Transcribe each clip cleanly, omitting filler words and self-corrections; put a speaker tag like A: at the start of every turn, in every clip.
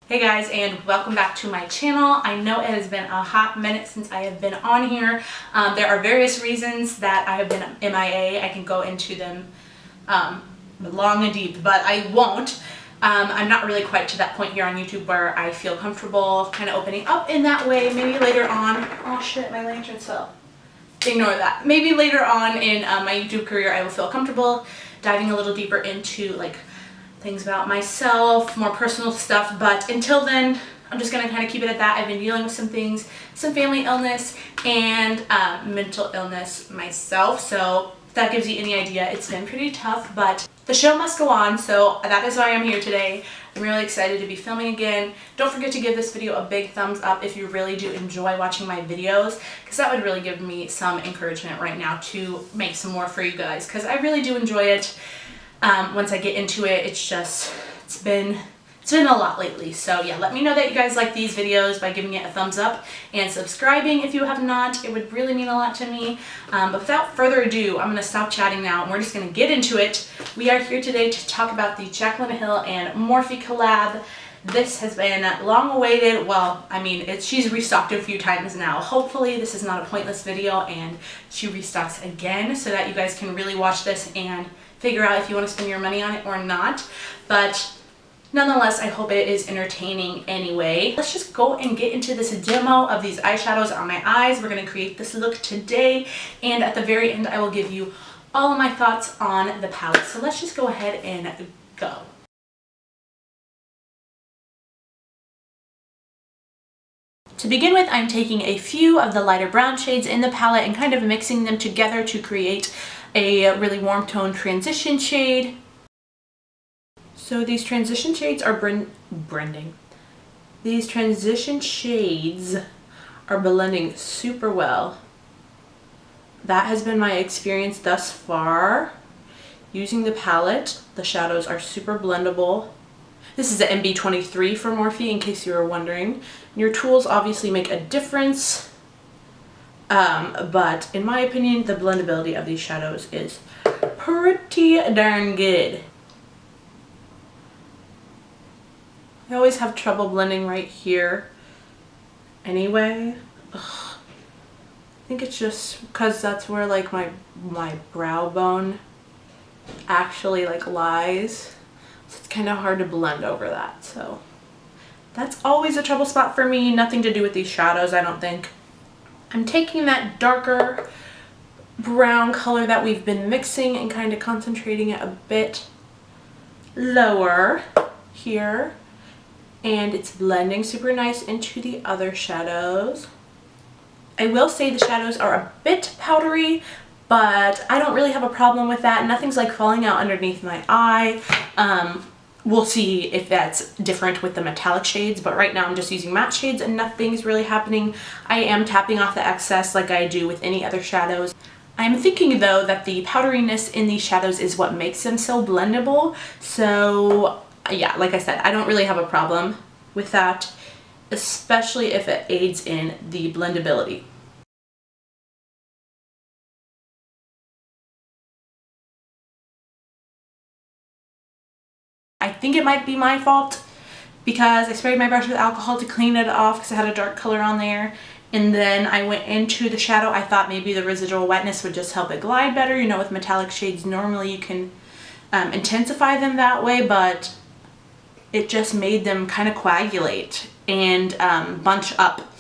A: Hey guys, and welcome back to my channel. I know it has been a hot minute since I have been on here. There are various reasons that I have been MIA. I can go into them long and deep, but I won't. I'm not really quite to that point here on YouTube where I feel comfortable kind of opening up in that way. Maybe later on. Oh shit, my lantern fell. Ignore that. Maybe later on in my YouTube career I will feel comfortable diving a little deeper into like things about myself, more personal stuff, but until then I'm just gonna kind of keep it at that. I've been dealing with some things, some family illness and mental illness myself, so if that gives you any idea, it's been pretty tough, but the show must go on, so that is why I'm here today. I'm really excited to be filming again. Don't forget to give this video a big thumbs up if you really do enjoy watching my videos, because that would really give me some encouragement right now to make some more for you guys, because I really do enjoy it. Once I get into it, it's been a lot lately. So yeah, let me know that you guys like these videos by giving it a thumbs up and subscribing if you have not. It would really mean a lot to me. But without further ado, I'm going to stop chatting now and we're just going to get into it. We are here today to talk about the Jaclyn Hill and Morphe collab. This has been long awaited. Well, I mean, she's restocked a few times now. Hopefully this is not a pointless video and she restocks again so that you guys can really watch this and figure out if you want to spend your money on it or not. But nonetheless, I hope it is entertaining anyway. Let's just go and get into this demo of these eyeshadows on my eyes. We're going to create this look today, and at the very end I will give you all of my thoughts on the palette. So let's just go ahead and go. To begin with, I'm taking a few of the lighter brown shades in the palette and kind of mixing them together to create a really warm tone transition shade. So these transition shades are blending. These transition shades are blending super well. That has been my experience thus far. Using the palette, the shadows are super blendable. This is the MB23 for Morphe, in case you were wondering. Your tools obviously make a difference, but in my opinion, the blendability of these shadows is pretty darn good. I always have trouble blending right here anyway. Ugh. I think it's just because that's where like my brow bone actually like lies. So it's kind of hard to blend over that. So that's always a trouble spot for me. Nothing to do with these shadows, I don't think. I'm taking that darker brown color that we've been mixing and kind of concentrating it a bit lower here. And it's blending super nice into the other shadows. I will say the shadows are a bit powdery, but I don't really have a problem with that. Nothing's like falling out underneath my eye. We'll see if that's different with the metallic shades, but right now I'm just using matte shades and nothing's really happening. I am tapping off the excess like I do with any other shadows. I'm thinking though that the powderiness in these shadows is what makes them so blendable. So yeah, like I said, I don't really have a problem with that, especially if it aids in the blendability. I think it might be my fault because I sprayed my brush with alcohol to clean it off because it had a dark color on there. And then I went into the shadow. I thought maybe the residual wetness would just help it glide better. You know, with metallic shades, normally you can intensify them that way, but it just made them kind of coagulate and bunch up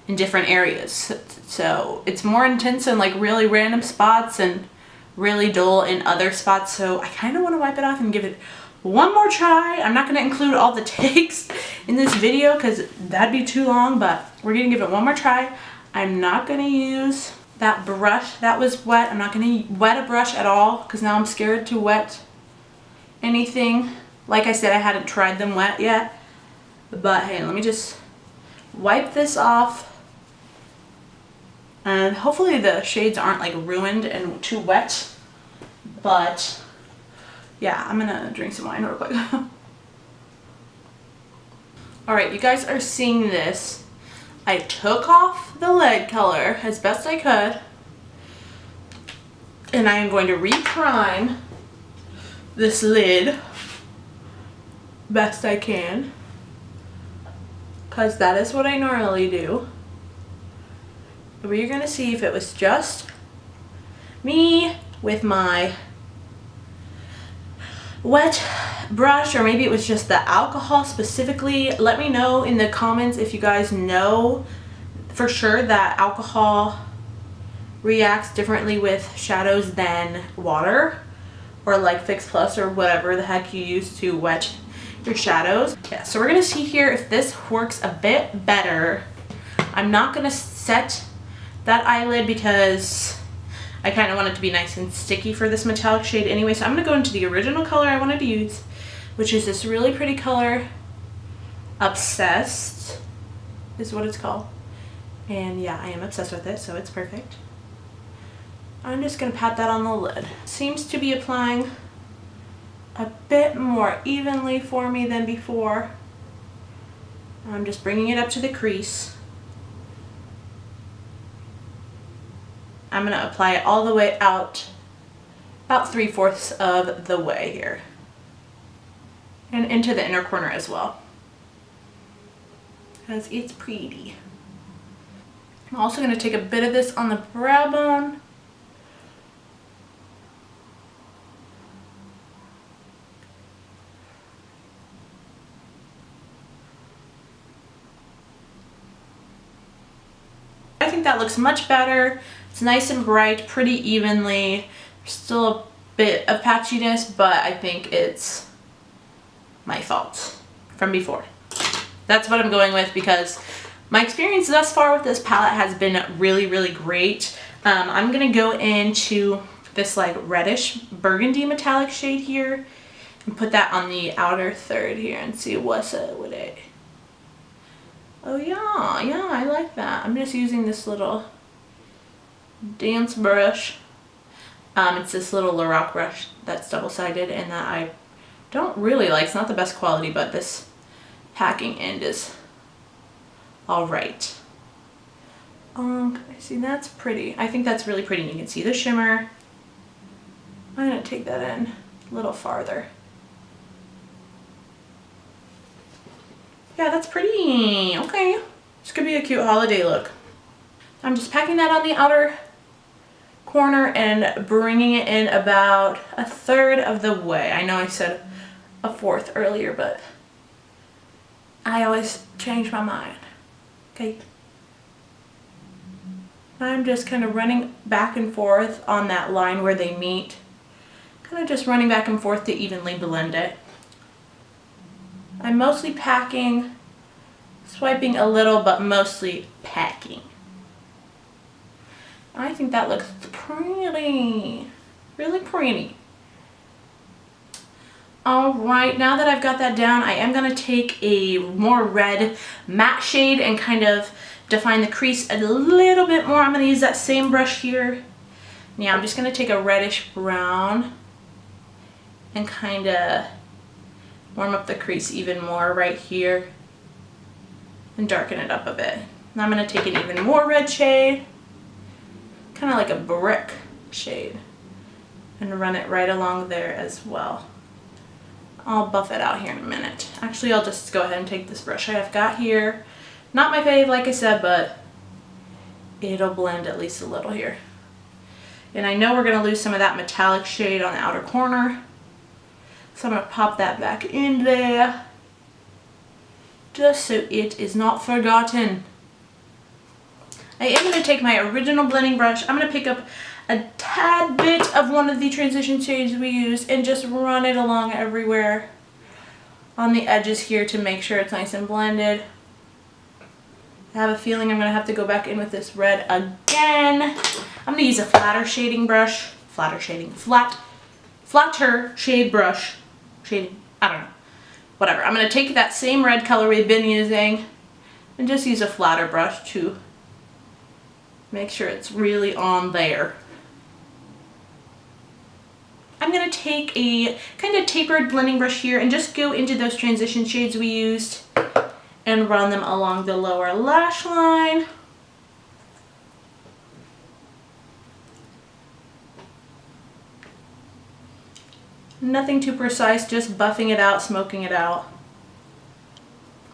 A: in different areas. So it's more intense in like really random spots and really dull in other spots. So I kind of want to wipe it off and give it one more try. I'm not going to include all the takes in this video because that'd be too long, but we're going to give it one more try. I'm not going to use that brush that was wet. I'm not going to wet a brush at all because now I'm scared to wet anything. Like I said, I hadn't tried them wet yet, but hey, let me just wipe this off. And hopefully the shades aren't like ruined and too wet, but yeah, I'm gonna drink some wine real quick. Alright, you guys are seeing this. I took off the lead color as best I could, and I am going to reprime this lid best I can. because that is what I normally do. We're gonna see if it was just me with my wet brush, or maybe it was just the alcohol specifically. Let me know in the comments if you guys know for sure that alcohol reacts differently with shadows than water, or like Fix Plus or whatever the heck you use to wet your shadows. Yeah, so we're gonna see here if this works a bit better. I'm not gonna set that eyelid because I kind of want it to be nice and sticky for this metallic shade anyway. So I'm gonna go into the original color I wanted to use, which is this really pretty color, Obsessed is what it's called. And yeah, I am obsessed with it, so it's perfect. I'm just gonna pat that on the lid. Seems to be applying a bit more evenly for me than before. I'm just bringing it up to the crease. I'm gonna apply it all the way out, about 3/4 of the way here. And into the inner corner as well, because it's pretty. I'm also gonna take a bit of this on the brow bone. I think that looks much better. It's nice and bright, pretty evenly. There's still a bit of patchiness, but I think it's my fault from before. That's what I'm going with because my experience thus far with this palette has been really, really great. I'm gonna go into this like reddish burgundy metallic shade here and put that on the outer third here and see what's up with it. Oh yeah, I like that. I'm just using this little dance brush. It's this little Lorac brush that's double-sided and that I don't really like. It's not the best quality, but this packing end is alright. See, that's pretty. I think that's really pretty. You can see the shimmer. I'm gonna take that in a little farther. Yeah, that's pretty. Okay. This could be a cute holiday look. I'm just packing that on the outer corner and bringing it in about 1/3 of the way. I know I said 1/4 earlier, but I always change my mind. Okay. I'm just kind of running back and forth on that line where they meet. Kind of just running back and forth to evenly blend it. I'm mostly packing, swiping a little, but mostly packing. I think that looks pretty, really pretty. Alright, now that I've got that down, I am going to take a more red matte shade and kind of define the crease a little bit more. I'm going to use that same brush here. Yeah, I'm just going to take a reddish brown and kind of warm up the crease even more right here and darken it up a bit. Now I'm going to take an even more red shade, kind of like a brick shade, and run it right along there as well. I'll buff it out here in a minute. Actually, I'll just go ahead and take this brush I've got here. Not my fave, like I said, but it'll blend at least a little here. And I know we're going to lose some of that metallic shade on the outer corner, so I'm going to pop that back in there, just so it is not forgotten. I am going to take my original blending brush. I'm going to pick up a tad bit of one of the transition shades we used and just run it along everywhere on the edges here to make sure it's nice and blended. I have a feeling I'm going to have to go back in with this red again. I'm going to use a flatter shading brush. Flatter shade brush. Shading, I don't know. Whatever. I'm going to take that same red color we've been using and just use a flatter brush to make sure it's really on there. I'm going to take a kind of tapered blending brush here and just go into those transition shades we used and run them along the lower lash line. Nothing too precise, just buffing it out, smoking it out.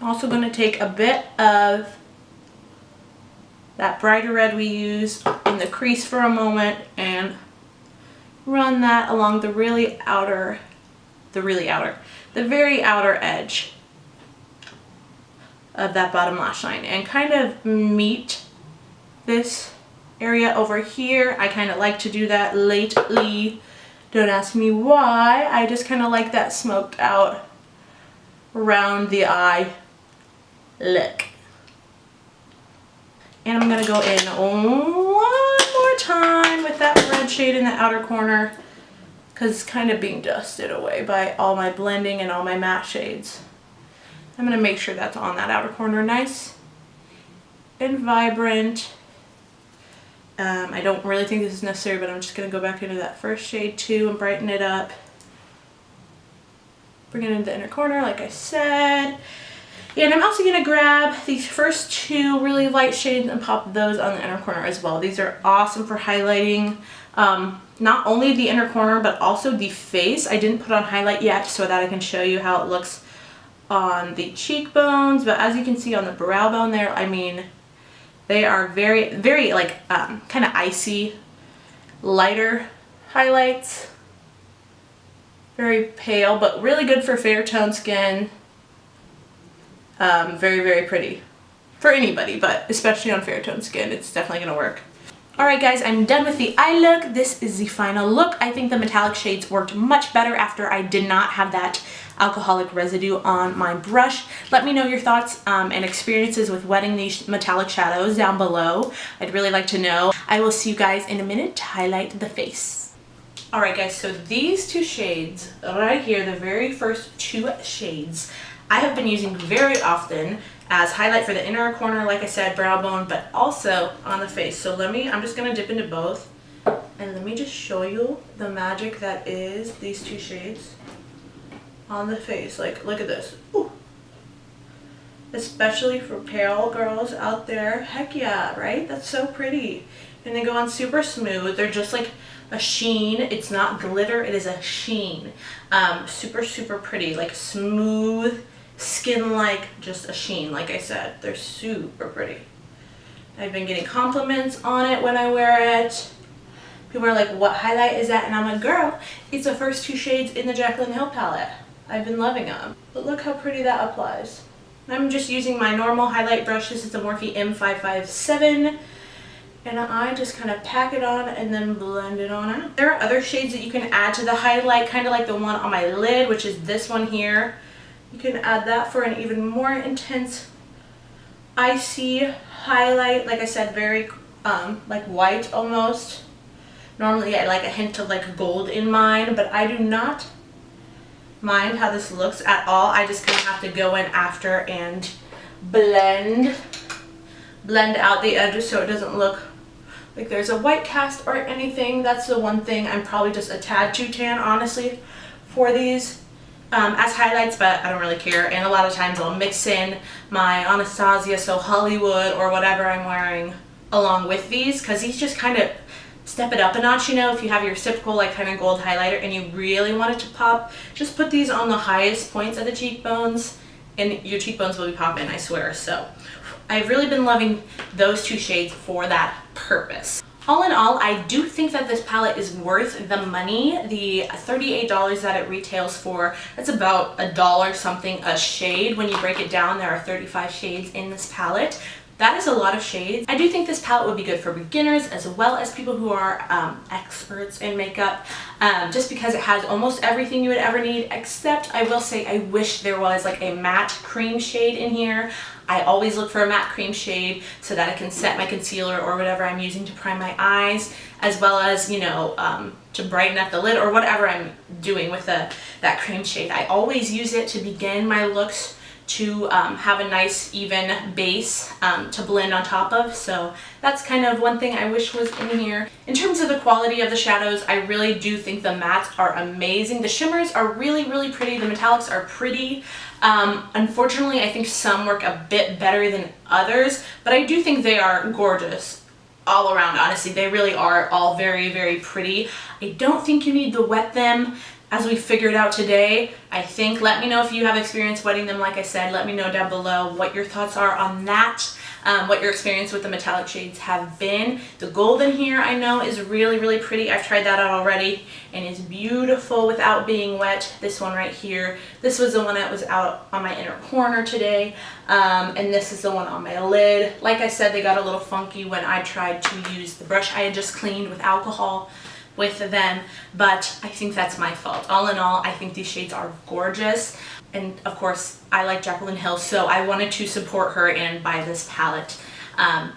A: I'm also going to take a bit of that brighter red we used in the crease for a moment and run that along the very outer edge of that bottom lash line and kind of meet this area over here. I kind of like to do that lately. Don't ask me why. I just kind of like that smoked out around the eye look. And I'm going to go in one more time with that red shade in the outer corner because it's kind of being dusted away by all my blending and all my matte shades. I'm going to make sure that's on that outer corner nice and vibrant. I don't really think this is necessary, but I'm just going to go back into that first shade too and brighten it up. Bring it into the inner corner like I said. And I'm also going to grab these first two really light shades and pop those on the inner corner as well. These are awesome for highlighting not only the inner corner but also the face. I didn't put on highlight yet so that I can show you how it looks on the cheekbones, but as you can see on the brow bone there, I mean, they are very, very like kind of icy, lighter highlights. Very pale, but really good for fair tone skin. Very, very pretty for anybody, but especially on fair tone skin, it's definitely gonna work. Alright guys, I'm done with the eye look. This is the final look. I think the metallic shades worked much better after I did not have that alcoholic residue on my brush. Let me know your thoughts and experiences with wetting these metallic shadows down below. I'd really like to know. I will see you guys in a minute to highlight the face. Alright guys, so these two shades right here, the very first two shades, I have been using very often as highlight for the inner corner, like I said, brow bone, but also on the face. So I'm just going to dip into both and let me just show you the magic that is these two shades on the face. Like, look at this. Ooh. Especially for pale girls out there. Heck yeah, right? That's so pretty. And they go on super smooth. They're just like a sheen. It's not glitter, it is a sheen. Super, super pretty. Like smooth skin, like just a sheen. Like I said, they're super pretty. I've been getting compliments on it when I wear it. People are like, what highlight is that? And I'm like, girl, it's the first two shades in the Jaclyn Hill palette. I've been loving them. But look how pretty that applies. I'm just using my normal highlight brush. This is the Morphe M557. And I just kind of pack it on and then blend it on out. There are other shades that you can add to the highlight, kind of like the one on my lid, which is this one here. You can add that for an even more intense, icy highlight. Like I said, very like white almost. Normally I like a hint of like gold in mine, but I do not mind how this looks at all. I just kind of have to go in after and blend out the edges so it doesn't look like there's a white cast or anything. That's the one thing. I'm probably just a tad too tan, honestly, for these as highlights, but I don't really care. And a lot of times I'll mix in my Anastasia So Hollywood or whatever I'm wearing along with these, because these just kind of step it up a notch. You know, if you have your typical like kind of gold highlighter and you really want it to pop, just put these on the highest points of the cheekbones and your cheekbones will be popping, I swear. So I've really been loving those two shades for that purpose. All in all, I do think that this palette is worth the money. The $38 that it retails for, that's about $1 something a shade. When you break it down, there are 35 shades in this palette. That is a lot of shades. I do think this palette would be good for beginners as well as people who are experts in makeup, just because it has almost everything you would ever need, except I will say I wish there was like a matte cream shade in here. I always look for a matte cream shade so that I can set my concealer or whatever I'm using to prime my eyes, as well as, you know, to brighten up the lid or whatever I'm doing with that cream shade. I always use it to begin my looks, to have a nice even base to blend on top of. So that's kind of one thing I wish was in here. In terms of the quality of the shadows, I really do think the mattes are amazing. The shimmers are really, really pretty. The metallics are pretty. Unfortunately, I think some work a bit better than others, but I do think they are gorgeous all around. Honestly, they really are all very, very pretty. I don't think you need to wet them as we figured out today, I think, let me know if you have experience wetting them. Like I said, let me know down below what your thoughts are on that, what your experience with the metallic shades have been. The golden here I know is really, really pretty. I've tried that out already and is beautiful without being wet. This one right here, this was the one that was out on my inner corner today, and this is the one on my lid. Like I said, they got a little funky when I tried to use the brush I had just cleaned with alcohol with them, but I think that's my fault. All in all, I think these shades are gorgeous, and of course I like Jaclyn Hill, so I wanted to support her and buy this palette, and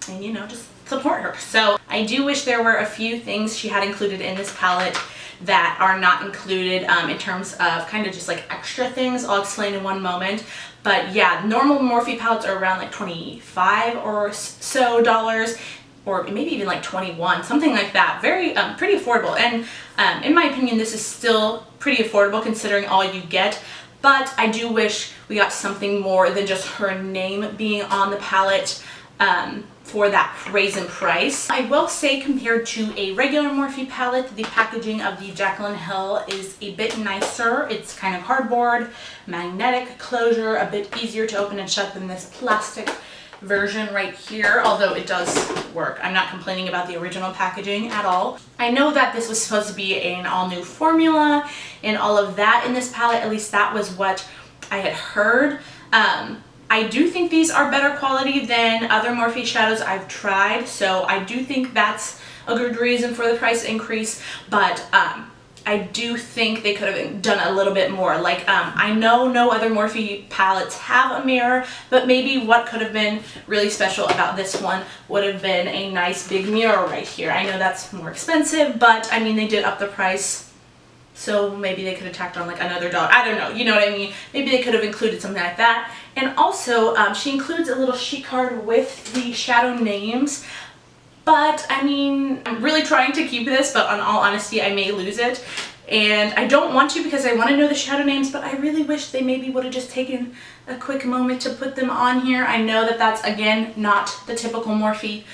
A: you know, just support her. So I do wish there were a few things she had included in this palette that are not included, in terms of kind of just like extra things. I'll explain in one moment. But yeah, normal Morphe palettes are around like $25 or so dollars, or maybe even like 21, something like that. Very pretty affordable, and in my opinion this is still pretty affordable considering all you get, but I do wish we got something more than just her name being on the palette for that raisin price. I will say, compared to a regular Morphe palette, the packaging of the Jaclyn Hill is a bit nicer. It's kind of cardboard, magnetic closure, a bit easier to open and shut than this plastic version right here, although it does work. I'm not complaining about the original packaging at all. I know that this was supposed to be an all new formula and all of that in this palette, at least that was what I had heard. I do think these are better quality than other Morphe shadows I've tried, so I do think that's a good reason for the price increase, but I do think they could have done a little bit more. Like, I know no other Morphe palettes have a mirror, but maybe what could have been really special about this one would have been a nice big mirror right here. I know that's more expensive, but I mean, they did up the price, so maybe they could have tacked on like another $1. I don't know, you know what I mean? Maybe they could have included something like that. And also, she includes a little sheet card with the shadow names. But I mean, I'm really trying to keep this, but in all honesty, I may lose it. And I don't want to because I want to know the shadow names, but I really wish they maybe would have just taken a quick moment to put them on here. I know that that's, again, not the typical Morphe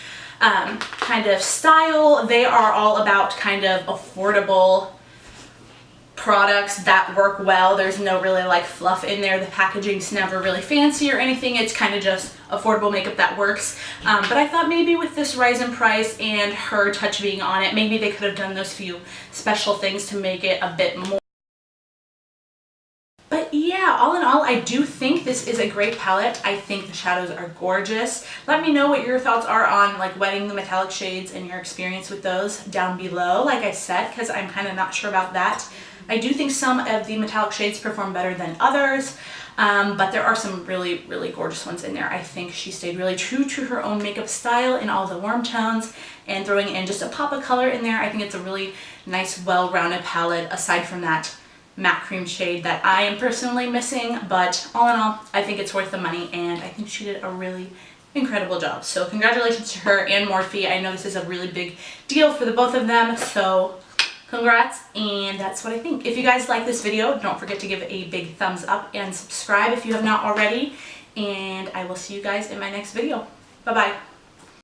A: kind of style. They are all about kind of affordable products that work well. There's no really like fluff in there. The packaging's never really fancy or anything. It's kind of just affordable makeup that works. But I thought maybe with this rise in price and her touch being on it, maybe they could have done those few special things to make it a bit more. But yeah, all in all, I do think this is a great palette. I think the shadows are gorgeous. Let me know what your thoughts are on like wetting the metallic shades and your experience with those down below, like I said, because I'm kind of not sure about that. I do think some of the metallic shades perform better than others, but there are some really, really gorgeous ones in there. I think she stayed really true to her own makeup style in all the warm tones, and throwing in just a pop of color in there. I think it's a really nice, well-rounded palette, aside from that matte cream shade that I am personally missing. But all in all, I think it's worth the money, and I think she did a really incredible job. So congratulations to her and Morphe. I know this is a really big deal for the both of them, so congrats, and that's what I think. If you guys like this video, don't forget to give it a big thumbs up and subscribe if you have not already, and I will see you guys in my next video. Bye-bye.